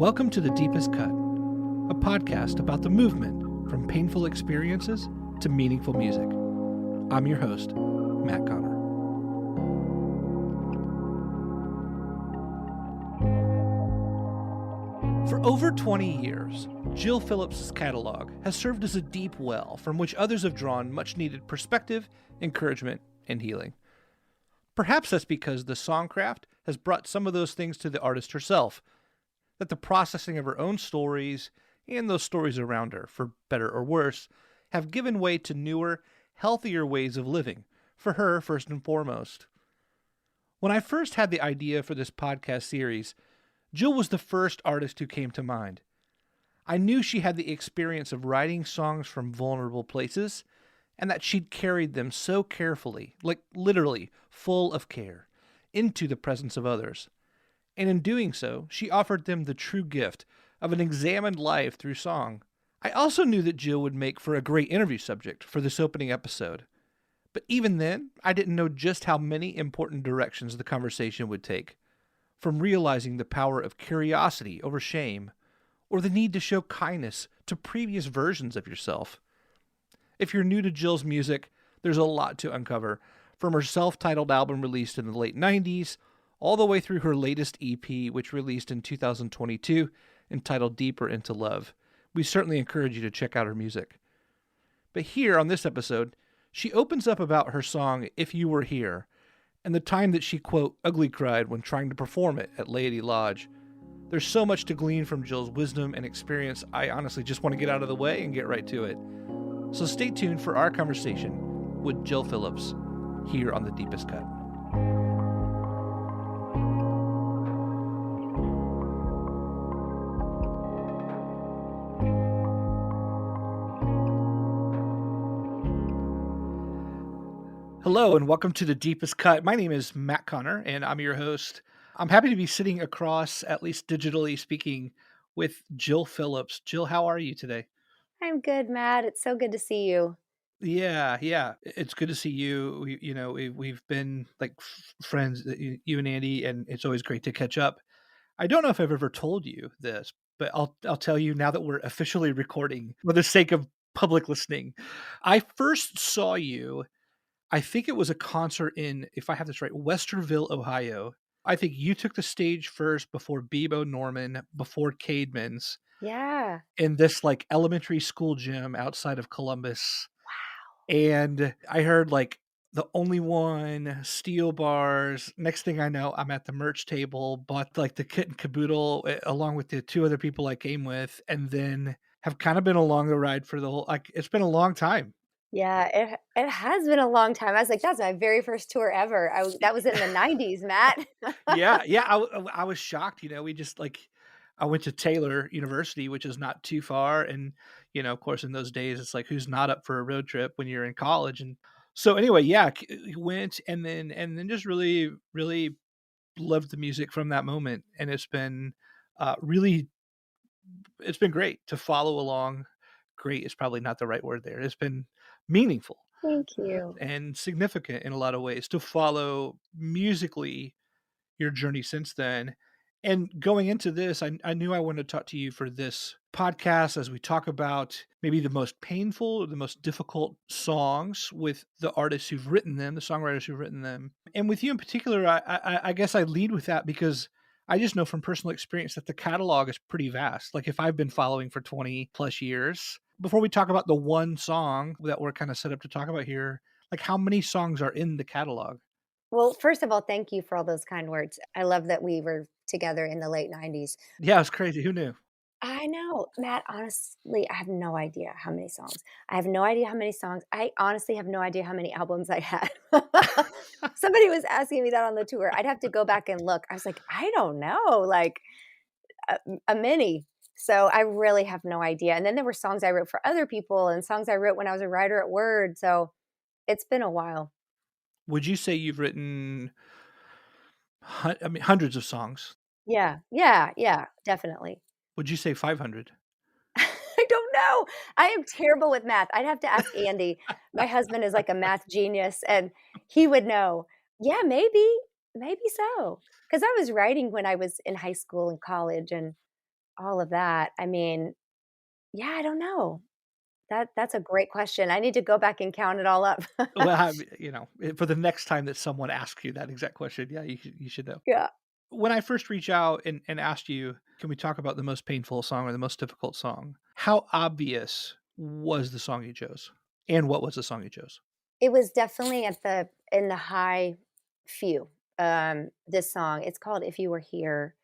Welcome to The Deepest Cut, a podcast about the movement from painful experiences to meaningful music. I'm your host, Matt Connor. For over 20 years, Jill Phillips' catalog has served as a deep well from which others have drawn much-needed perspective, encouragement, and healing. Perhaps that's because the songcraft has brought some of those things to the artist herself, that the processing of her own stories and those stories around her, for better or worse, have given way to newer, healthier ways of living, for her first and foremost. When I first had the idea for this podcast series, Jill was the first artist who came to mind. I knew she had the experience of writing songs from vulnerable places, and that she'd carried them so carefully, like literally full of care, into the presence of others. And in doing so, she offered them the true gift of an examined life through song. I also knew that Jill would make for a great interview subject for this opening episode. But even then, I didn't know just how many important directions the conversation would take. From realizing the power of curiosity over shame, or the need to show kindness to previous versions of yourself. If you're new to Jill's music, there's a lot to uncover, from her self-titled album released in the late 90s, all the way through her latest EP, which released in 2022, entitled Deeper Into Love. We certainly encourage you to check out her music. But here on this episode, she opens up about her song, If You Were Here, and the time that she, quote, ugly cried when trying to perform it at Laity Lodge. There's so much to glean from Jill's wisdom and experience, I honestly just want to get out of the way and get right to it. So stay tuned for our conversation with Jill Phillips here on The Deepest Cut. Hello and welcome to The Deepest Cut. My name is Matt Connor and I'm your host. I'm happy to be sitting across, at least digitally speaking, with Jill Phillips. Jill, how are you today? I'm good, Matt. It's so good to see you. Yeah. It's good to see you. We've been like friends, you and Andy, and it's always great to catch up. I don't know if I've ever told you this, but I'll tell you now that we're officially recording for the sake of public listening. I first saw you, I think it was a concert in, if I have this right, Westerville, Ohio. I think you took the stage first before Bebo Norman, before Caedmon's, Yeah. in this like elementary school gym outside of Columbus. And I heard like The Only One, Steel Bars. Next thing I know, I'm at the merch table, bought like the kit and caboodle along with the two other people I came with, and then have kind of been along the ride for the whole, like, it's been a long time. Yeah, it has been a long time. I was like, that's my very first tour ever. That was in the 90s, Matt. Yeah. I was shocked. We just like, I went to Taylor University, which is not too far. And, of course, in those days, it's like, who's not up for a road trip when you're in college? And so anyway, yeah, went and then just really, really loved the music from that moment. And it's been really, it's been great to follow along. Great is probably not the right word there. It's been meaningful Thank you. and significant in a lot of ways to follow musically your journey since then. And going into this, I knew I wanted to talk to you for this podcast as we talk about maybe the most painful or the most difficult songs with the artists who've written them, the songwriters who've written them. And with you in particular, I guess I lead with that because I just know from personal experience that the catalog is pretty vast. Like if I've been following for 20 plus years, before we talk about the one song that we're kind of set up to talk about here, like how many songs are in the catalog? Well, first of all, thank you for all those kind words. I love that we were together in the late 90s. Yeah, it's crazy. Who knew? I know, Matt, honestly, I have no idea how many songs. I have no idea how many songs. I honestly have no idea how many albums I had. Somebody was asking me that on the tour. I'd have to go back and look. I was like, I don't know, like a many. So I really have no idea. And then there were songs I wrote for other people and songs I wrote when I was a writer at Word. So it's been a while. Would you say you've written hundreds of songs? Yeah, definitely. Would you say 500? I don't know. I am terrible with math. I'd have to ask Andy. My husband is like a math genius and he would know. Yeah, maybe so. Because I was writing when I was in high school and college and all of that. I mean, yeah, I don't know. That's a great question. I need to go back and count it all up. Well, for the next time that someone asks you that exact question, yeah, you should know. Yeah. When I first reach out and asked you, "Can we talk about the most painful song or the most difficult song?" How obvious was the song you chose? And what was the song you chose? It was definitely at the in the high few, this song. It's called "If You Were Here"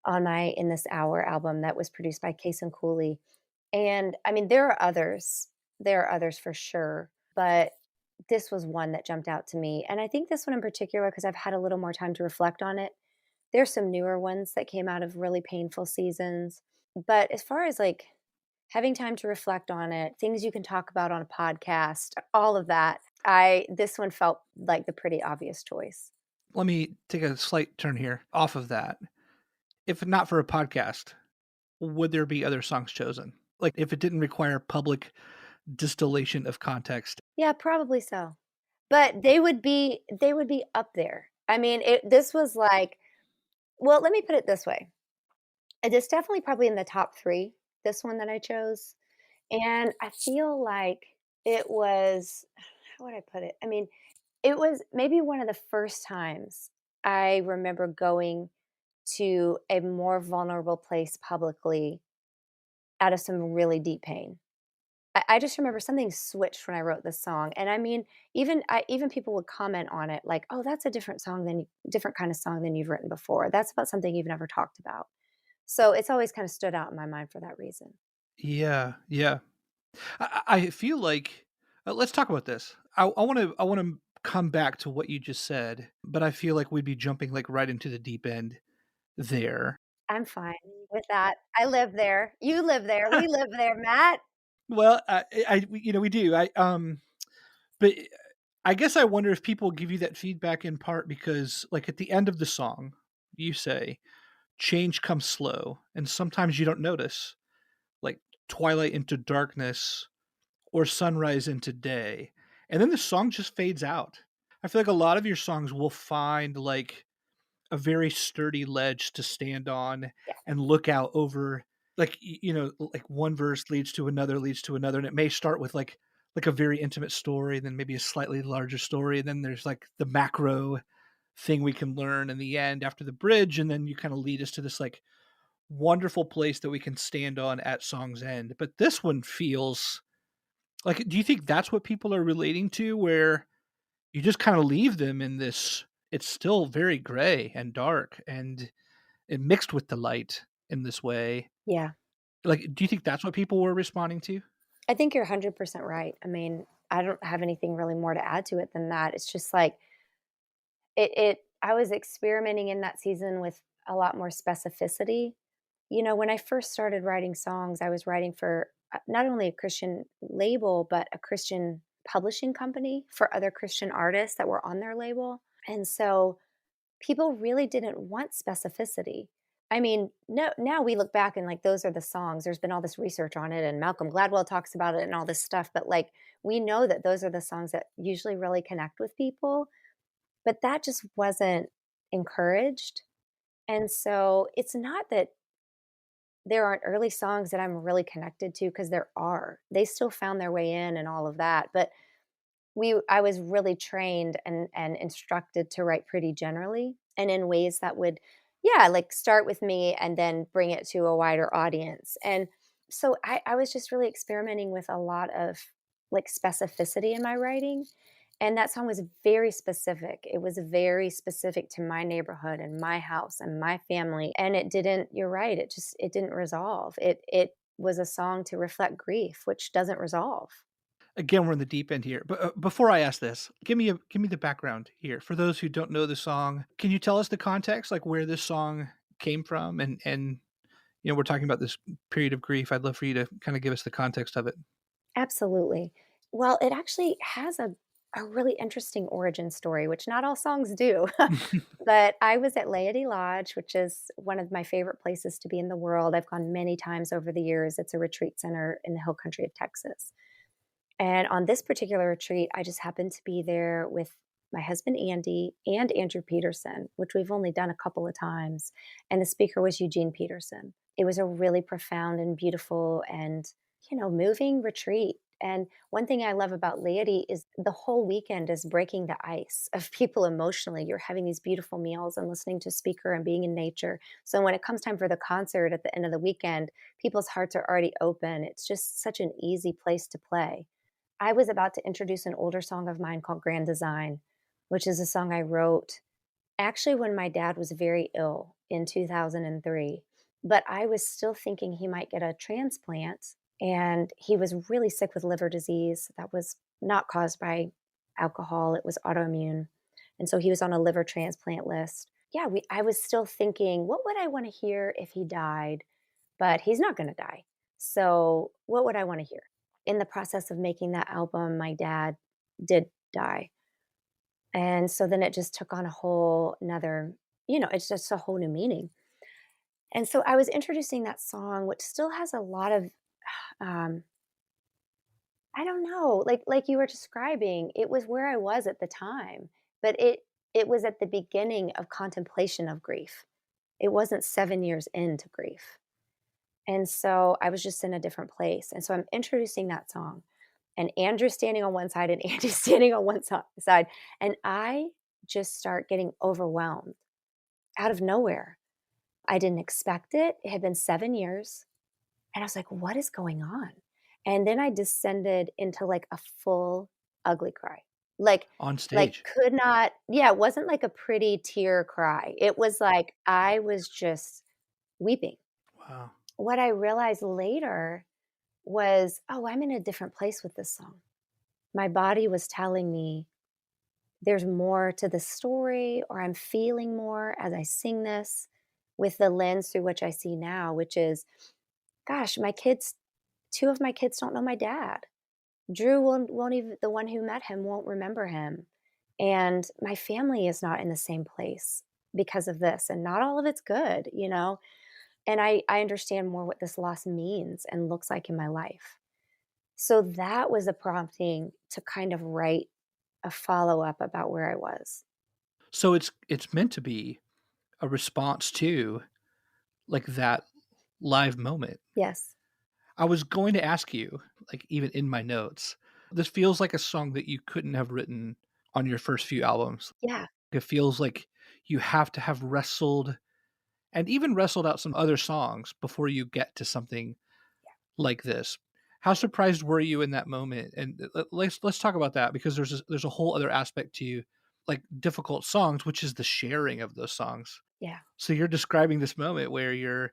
on my In This Hour album that was produced by Case and Cooley. And, I mean, there are others for sure, but this was one that jumped out to me, and I think this one in particular, because 'cause I've had a little more time to reflect on it. There's some newer ones that came out of really painful seasons, but as far as, like, having time to reflect on it, things you can talk about on a podcast, all of that, I this one felt like the pretty obvious choice. Let me take a slight turn here off of that. If not for a podcast, would there be other songs chosen? Like, if it didn't require public distillation of context. Yeah, probably so. But they would be up there. I mean, this was like, well, let me put it this way. It is definitely probably in the top 3, this one that I chose, and I feel like it was how would I put it? I mean, it was maybe one of the first times I remember going to a more vulnerable place publicly out of some really deep pain. I just remember something switched when I wrote this song, and I mean, even people would comment on it like, "Oh, that's a different kind of song than you've written before. That's about something you've never talked about." So, it's always kinda stood out in my mind for that reason. Yeah, yeah. I feel like let's talk about this. I wanna come back to what you just said, but I feel like we'd be jumping, like, right into the deep end there. I'm fine with that. I live there. You live there. We live there, Matt. Well, we do. But I guess I wonder if people give you that feedback in part because, like, at the end of the song, you say, "Change comes slow, and sometimes you don't notice, like twilight into darkness or sunrise into day." And then the song just fades out. I feel like a lot of your songs will find, like, a very sturdy ledge to stand on Yeah, and look out over, like, like, one verse leads to another, and it may start with, like, a very intimate story, then maybe a slightly larger story, and then there's, like, the macro thing we can learn in the end after the bridge, and then you kinda lead us to this, like, wonderful place that we can stand on at song's end. But this one feels like, do you think that's what people are relating to, where you just kinda leave them in this, it's still very gray and dark, and it mixed with the light in this way. yeah. Like, do you think that's what people were responding to? I think you're 100% right. I mean, I don't have anything really more to add to it than that. It's just like it I was experimenting in that season with a lot more specificity. You know, when I first started writing songs, I was writing for not only a Christian label, but a Christian publishing company for other Christian artists that were on their label. And so people really didn't want specificity. I mean, no, now we look back and like those are the songs. There's been all this research on it, and Malcolm Gladwell talks about it and all this stuff. But like, we know that those are the songs that usually really connect with people. But that just wasn't encouraged. And so it's not that there aren't early songs that I'm really connected to, because there are. They still found their way in and all of that. But we I was really trained and instructed to write pretty generally and in ways that would, yeah, like start with me and then bring it to a wider audience. And so I was just really experimenting with a lot of like specificity in my writing. And that song was very specific. It was very specific to my neighborhood and my house and my family. And it didn't, you're right, it didn't resolve. It was a song to reflect grief, which doesn't resolve. Again, we're in the deep end here, but, before I ask this, give me the background here. For those who don't know the song, can you tell us the context, like, where this song came from? And, we're talking about this period of grief. I'd love for you to kinda give us the context of it. Absolutely. Well, it actually has a really interesting origin story, which not all songs do. But I was at Laity Lodge, which is one of my favorite places to be in the world. I've gone many times over the years. It's a retreat center in the hill country of Texas. And on this particular retreat, I just happened to be there with my husband, Andy, and Andrew Peterson, which we've only done a couple of times. And the speaker was Eugene Peterson. It was a really profound and beautiful and, moving retreat. And one thing I love about Laity is the whole weekend is breaking the ice of people emotionally. You're having these beautiful meals and listening to a speaker and being in nature. So when it comes time for the concert at the end of the weekend, people's hearts are already open. It's just such an easy place to play. I was about to introduce an older song of mine called Grand Design, which is a song I wrote actually when my dad was very ill in 2003. But I was still thinking he might get a transplant, and he was really sick with liver disease that was not caused by alcohol, it was autoimmune. And so he was on a liver transplant list. Yeah, I was still thinking, what would I want to hear if he died? But he's not going to die. So, what would I want to hear? In the process of making that album, my dad did die. And so then it just took on a whole another, it's just a whole new meaning. And so I was introducing that song, which still has a lot of, um, I don't know, like you were describing, it was where I was at the time, but it was at the beginning of contemplation of grief. It wasn't 7 years into grief. And so I was just in a different place. And so I'm introducing that song, and Andrew's standing on one side and Andy's standing on one side. And I just start getting overwhelmed out of nowhere. I didn't expect it. It had been 7 years. And I was like, what is going on? And then I descended into like a full ugly cry. Like, On like stage. could not, yeah, it wasn't like a pretty tear cry. It was like I was just weeping. Wow. What I realized later was, oh, I'm in a different place with this song. My body was telling me there's more to the story, or I'm feeling more as I sing this with the lens through which I see now, which is, gosh, my kids, two of my kids don't know my dad. Drew won't even, the one who met him won't remember him. And my family is not in the same place because of this. And not all of it's good. And I understand more what this loss means and looks like in my life. So that was a prompting to kind of write a follow-up about where I was. So it's meant to be a response to, like, that live moment. Yes. I was going to ask you, like, even in my notes, this feels like a song that you couldn't have written on your first few albums. Yeah. It feels like you have to have wrestled and even wrestled out some other songs before you get to something like this. How surprised were you in that moment? And let's talk about that, because there's a whole other aspect to, like, difficult songs, which is the sharing of those songs. Yeah. So you're describing this moment where you're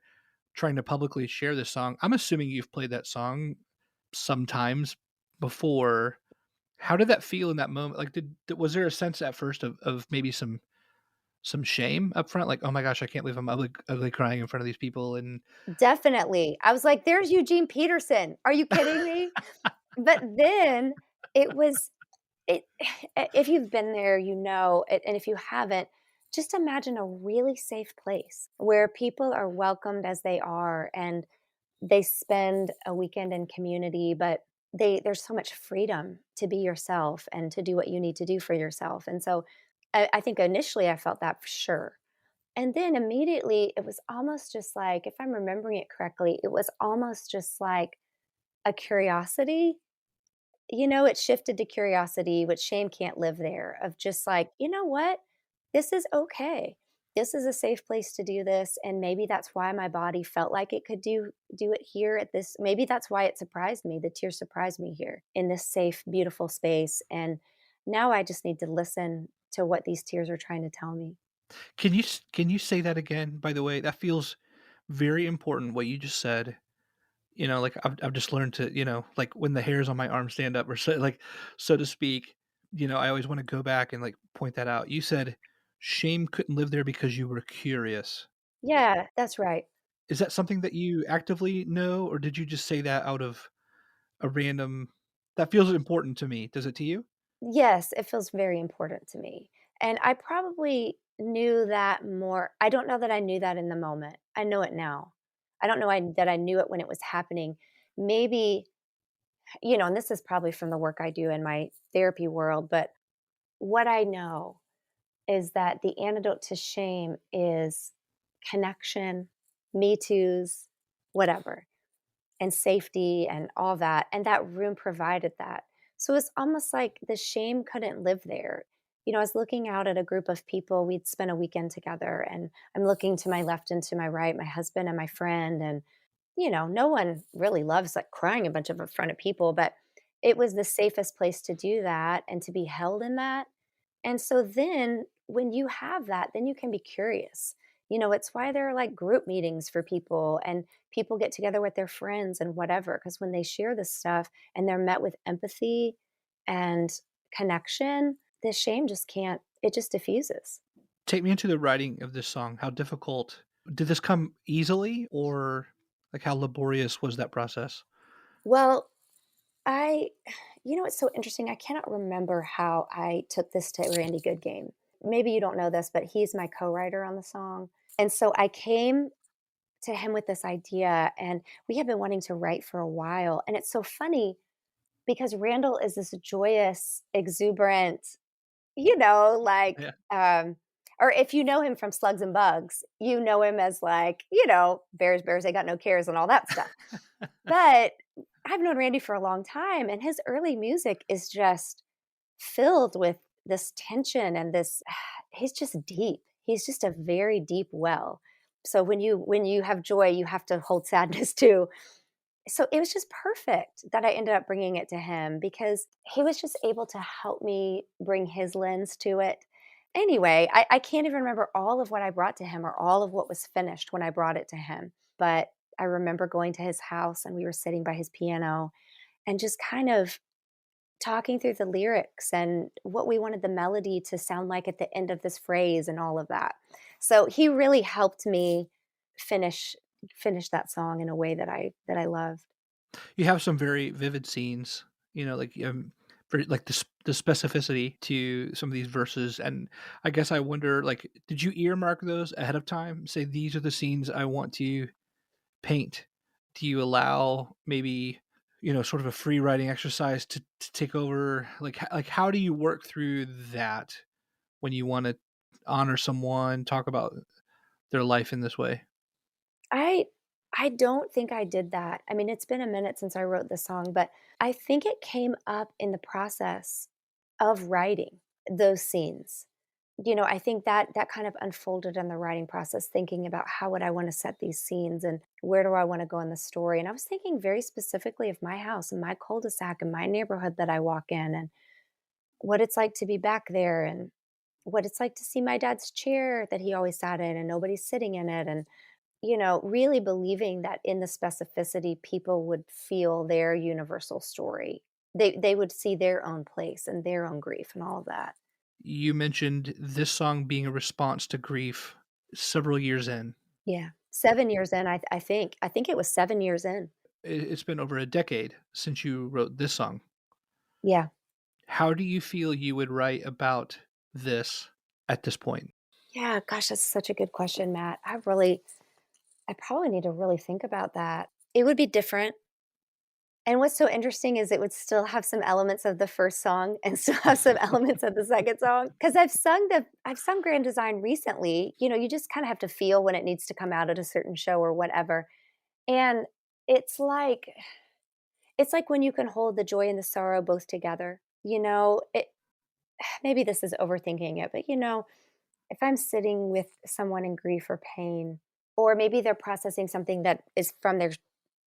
trying to publicly share this song. I'm assuming you've played that song sometimes before. How did that feel in that moment? Like, was there a sense at first of maybe some shame up front? Like, oh my gosh, I can't believe I'm ugly crying in front of these people. And Definitely. I was like, "There's Eugene Peterson. Are you kidding me?" But then it was it if you've been there, and if you haven't, just imagine a really safe place where people are welcomed as they are, and they spend a weekend in community, but there's so much freedom to be yourself and to do what you need to do for yourself. And so I think initially I felt that for sure. And then immediately it was almost just like, if I'm remembering it correctly, it was almost just like a curiosity. It shifted to curiosity, which shame can't live there, of just like, you know what? This is okay. This is a safe place to do this. And maybe that's why my body felt like it could do it here at this. Maybe that's why it surprised me. The tears surprised me here in this safe, beautiful space. And now I just need to listen to what these tears are trying to tell me. can you say that again? By the way, that feels very important. What you just said. Like, I've just learned to, like, when the hairs on my arm stand up, or so, like, so to speak. I always want to go back and, like, point that out. You said shame couldn't live there because you were curious. Yeah, that's right. Is that something that you actively know, or did you just say that out of a random? That feels important to me. Does it to you? Yes, it feels very important to me. And I probably knew that more. I don't know that I knew that in the moment. I know it now. I don't know that I knew it when it was happening. Maybe, and this is probably from the work I do in my therapy world, but what I know is that the antidote to shame is connection, me too's, whatever, and safety and all that, and that room provided that. So it's almost like the shame couldn't live there. I was looking out at a group of people, we'd spent a weekend together, and I'm looking to my left and to my right, my husband and my friend, and, no one really loves, like, crying a bunch of in front of people, but it was the safest place to do that and to be held in that. And so then when you have that, then you can be curious. It's why there are like group meetings for people and people get together with their friends and whatever. Because when they share this stuff and they're met with empathy and connection, the shame just can't, it just diffuses. Take me into the writing of this song. How difficult did this come easily, or like how laborious was that process? Well, I, it's so interesting. I cannot remember how I took this to Randy Goodgame. Maybe you don't know this, but he's my co writer on the song. And so I came to him with this idea, and we have been wanting to write for a while. And it's so funny because Randall is this joyous, exuberant, like, Yeah. or if you know him from Slugs and Bugs, you know him as like, bears, bears, they got no cares and all that stuff. But I've known Randy for a long time, and his early music is just filled with this tension and this he's just deep. He's just a very deep well. So when you have joy, you have to hold sadness too. So it was just perfect that I ended up bringing it to him because he was just able to help me bring his lens to it. Anyway, I can't even remember all of what I brought to him or all of what was finished when I brought it to him. But I remember going to his house and we were sitting by his piano and just kind of talking through the lyrics and what we wanted the melody to sound like at the end of this phrase and all of that. So he really helped me finish finish that song in a way that I loved. You have some very vivid scenes, like, very like the specificity to some of these verses, and I guess I wonder, like, did you earmark those ahead of time? Say, "These are the scenes I want to paint." Do you allow maybe, sort of a free writing exercise to take over? Like, how do you work through that when you wanna honor someone, talk about their life in this way? I I don't think I did that. I mean, it's been a minute since I wrote the song, but I think it came up in the process of writing those scenes. I think that kind of unfolded in the writing process, thinking about how would I want to set these scenes and where do I want to go in the story. And I was thinking very specifically of my house and my cul-de-sac and my neighborhood that I walk in and what it's like to be back there and what it's like to see my dad's chair that he always sat in and nobody's sitting in it. And really believing that in the specificity, people would feel their universal story. They would see their own place and their own grief and all of that. You mentioned this song being a response to grief several years in. Yeah. 7 years in, I think. I think it was 7 years in. It's been over a decade since you wrote this song. Yeah. How do you feel you would write about this at this point? Yeah, gosh, that's such a good question, Matt. I probably need to really think about that. It would be different. And what's so interesting is it would still have some elements of the first song and still have some elements of the second song. Because I've sung Grand Design recently. You just kind of have to feel when it needs to come out at a certain show or whatever. And it's like it's like when you can hold the joy and the sorrow both together. Maybe this is overthinking it, but if I'm sitting with someone in grief or pain, or maybe they're processing something that is from their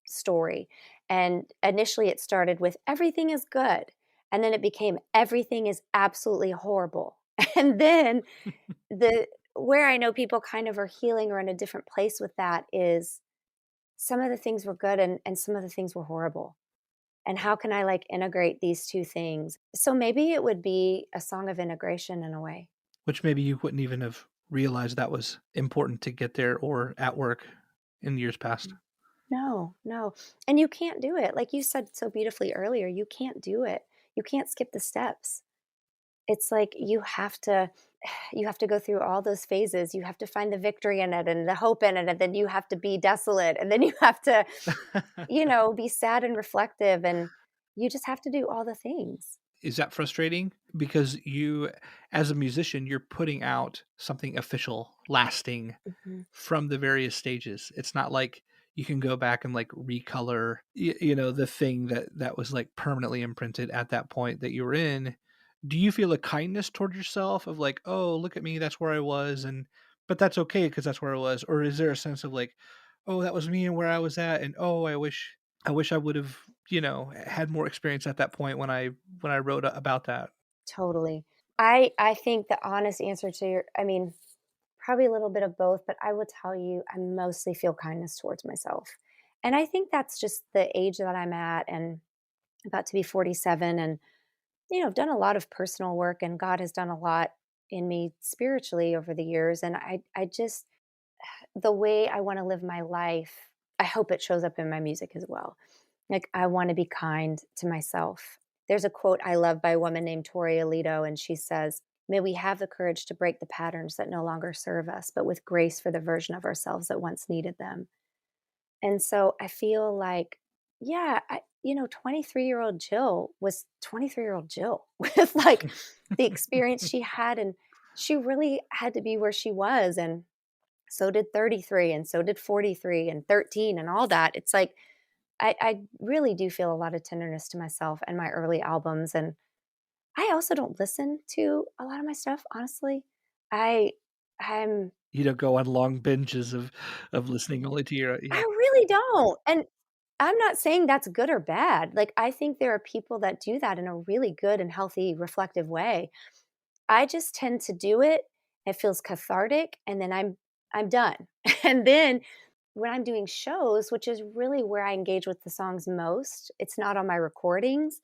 story. And initially it started with everything is good. And then it became everything is absolutely horrible. And then the where I know people kind of are healing or in a different place with that is some of the things were good and some of the things were horrible. And how can I like integrate these two things? So maybe it would be a song of integration in a way. Which maybe you wouldn't even have realized that was important to get there or at work in years past. No, no. And you can't do it. Like you said so beautifully earlier, you can't do it. You can't skip the steps. It's like you have to go through all those phases. You have to find the victory in it and the hope in it, and then you have to be desolate, and then you have to, be sad and reflective, and you just have to do all the things. Is that frustrating? Because you, as a musician, you're putting out something official, lasting Mhm. from the various stages. It's not like you can go back and like recolor, the thing that was like permanently imprinted at that point that you were in. Do you feel a kindness toward yourself of like, oh, look at me, that's where I was, and but that's okay because that's where I was, or is there a sense of like, oh, that was me and where I was at, and oh, I wish I would have, had more experience at that point when I wrote about that. Totally. I think the honest answer to your I mean, probably a little bit of both, but I will tell you, I mostly feel kindness towards myself. And I think that's just the age that I'm at and about to be 47 and I've done a lot of personal work and God has done a lot in me spiritually over the years and I just the way I want to live my life, I hope it shows up in my music as well. Like I want to be kind to myself. There's a quote I love by a woman named Tori Alito and she says, "May we have the courage to break the patterns that no longer serve us, but with grace for the version of ourselves that once needed them." And so I feel like, yeah, 23-year-old Jill was 23-year-old Jill with like the experience she had. And she really had to be where she was. And so did 33, and so did 43 and 13 and all that. It's like, I really do feel a lot of tenderness to myself and my early albums. And I also don't listen to a lot of my stuff, honestly. I, I'm You don't go on long binges of listening only to your I yeah. really don't, and I'm not saying that's good or bad, like, I think there are people that do that in a really good and healthy, reflective way. I just tend to do it, it feels cathartic, and then I'm done. And then when I'm doing shows, which is really where I engage with the songs most, it's not on my recordings,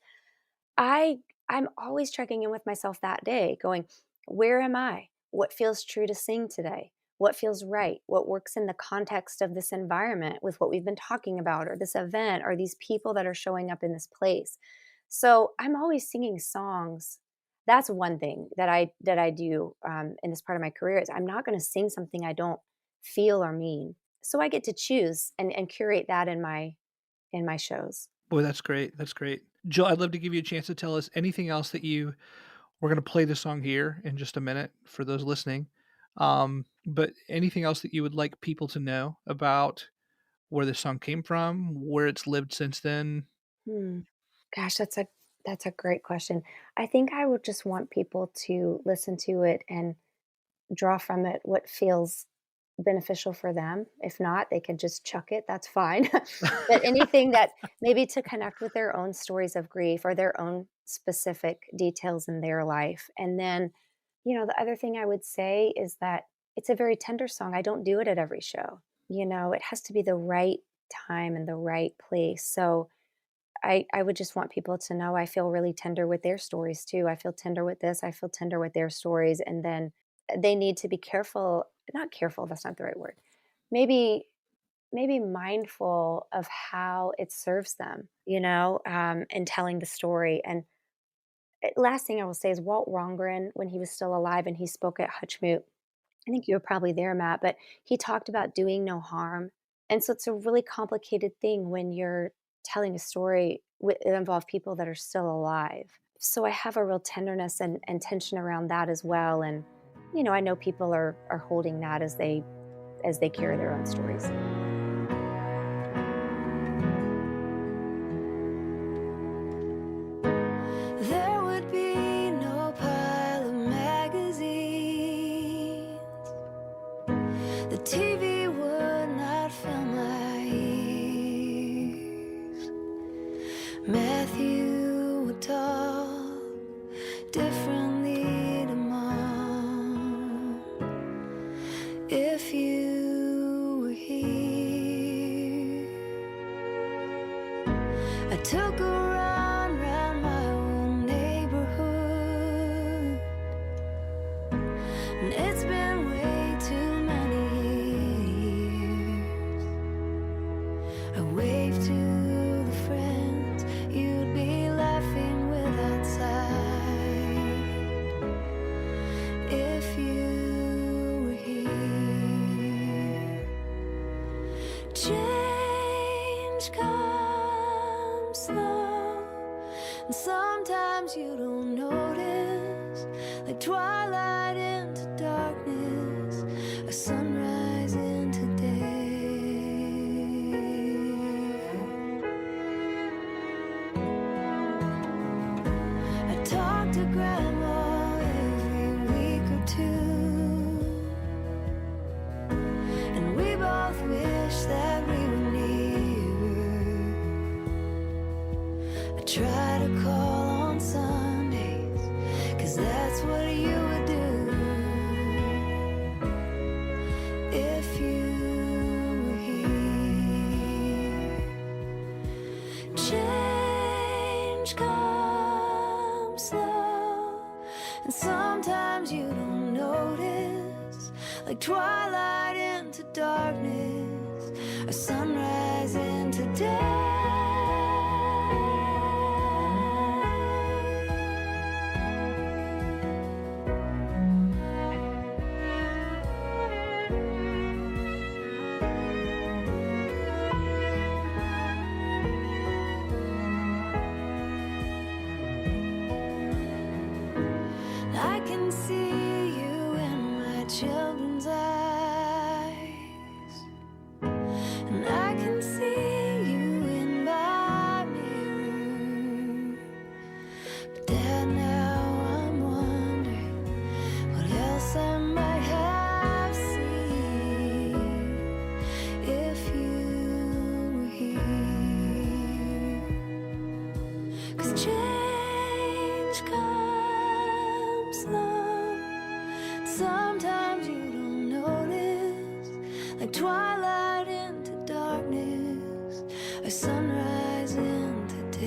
I I'm always checking in with myself that day going, "Where am I? What feels true to sing today? What feels right? What works in the context of this environment with what we've been talking about or this event or these people that are showing up in this place?" So, I'm always singing songs. That's one thing that I do, in this part of my career is I'm not gonna sing something I don't feel or mean. So, I get to choose and curate that in my shows. Boy, that's great, that's great. Jill, I'd love to give you a chance to tell us anything else that you we're gonna play the song here in just a minute for those listening, but anything else that you would like people to know about where this song came from, where it's lived since then? Hmm. Gosh, that's a great question. I think I would just want people to listen to it and draw from it what feels beneficial for them. If not, they can just chuck it, that's fine. But anything that maybe to connect with their own stories of grief or their own specific details in their life. And then, the other thing I would say is that it's a very tender song. I don't do it at every show. It has to be the right time and the right place. So I would just want people to know I feel really tender with their stories too. I feel tender with this, I feel tender with their stories, and then they need to be careful not careful, that's not the right word. Maybe mindful of how it serves them, in telling the story, and, last thing I will say is Walt Rongren, when he was still alive and he spoke at Hutchmoot, I think you were probably there, Matt, but he talked about doing no harm. And so it's a really complicated thing when you're telling a story that involve people that are still alive. So I have a real tenderness and tension around that as well. And, I know people are holding that as they carry their own stories. There would be no pile of magazines. The TV would not fill my ears. Matthew would talk differently to Mom. If you were here, I took a run round my old neighborhood, and it's been way too many years. I waved to the friends you'd be laughing with outside. If you were here, change comes slow, and sometimes you don't notice, like twilight into darkness, a sunrise into day. wish that we were nearer. I try to call on Sundays, 'cause that's what you would do if you were here. Change comes slow, and sometimes you don't notice, like twilight into darkness, or sunrise into day. I can see you in my children's eyes, and I can see you in my mirror. But Dad, now I'm wondering what else I might have seen if you were here. 'Cause change comes slow, sometimes you don't notice, like twilight into darkness, or sunrise into day.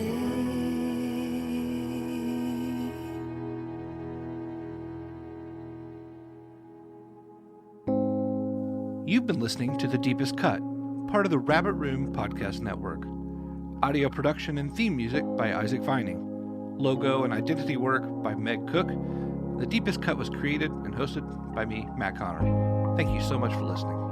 You've been listening to The Deepest Cut, part of the Rabbit Room Podcast Network. Audio production and theme music by Isaac Vining. Logo and identity work by Meg Cook. The Deepest Cut was created and hosted by me, Matt Connor. Thank you so much for listening.